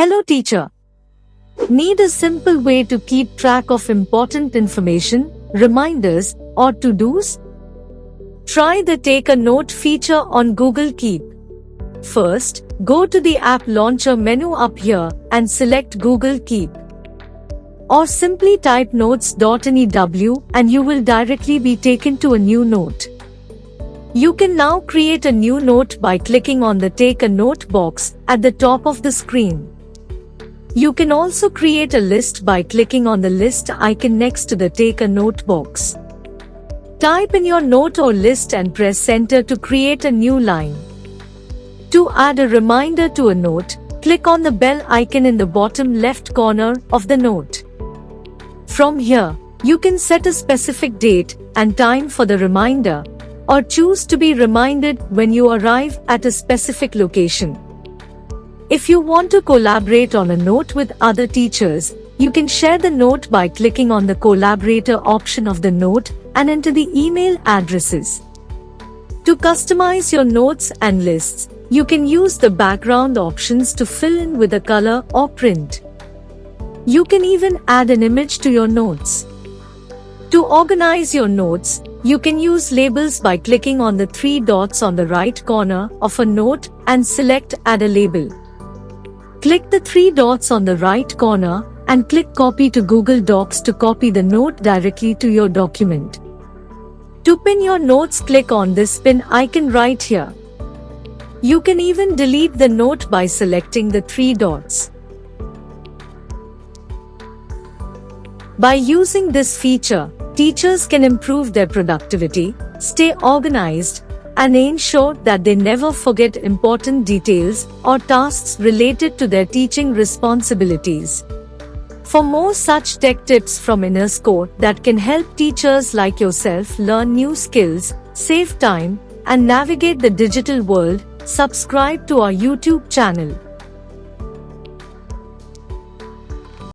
Hello teacher. Need a simple way to keep track of important information, reminders, or to-dos? Try the Take a Note feature on Google Keep. First, go to the App Launcher menu up here and select Google Keep. Or simply type notes.new and you will directly be taken to a new note. You can now create a new note by clicking on the Take a Note box at the top of the screen. You can also create a list by clicking on the list icon next to the Take a Note box. Type in your note or list and press enter to create a new line. To add a reminder to a note, click on the bell icon in the bottom left corner of the note. From here, you can set a specific date and time for the reminder, or choose to be reminded when you arrive at a specific location. If you want to collaborate on a note with other teachers, you can share the note by clicking on the collaborator option of the note and enter the email addresses. To customize your notes and lists, you can use the background options to fill in with a color or print. You can even add an image to your notes. To organize your notes, you can use labels by clicking on the three dots on the right corner of a note and select Add a Label. Click the three dots on the right corner and click Copy to Google Docs to copy the note directly to your document. To pin your notes, click on this pin icon right here. You can even delete the note by selecting the three dots. By using this feature, teachers can improve their productivity, stay organized, and ensure that they never forget important details or tasks related to their teaching responsibilities. For more such tech tips from InnerScore that can help teachers like yourself learn new skills, save time, and navigate the digital world, subscribe to our YouTube channel.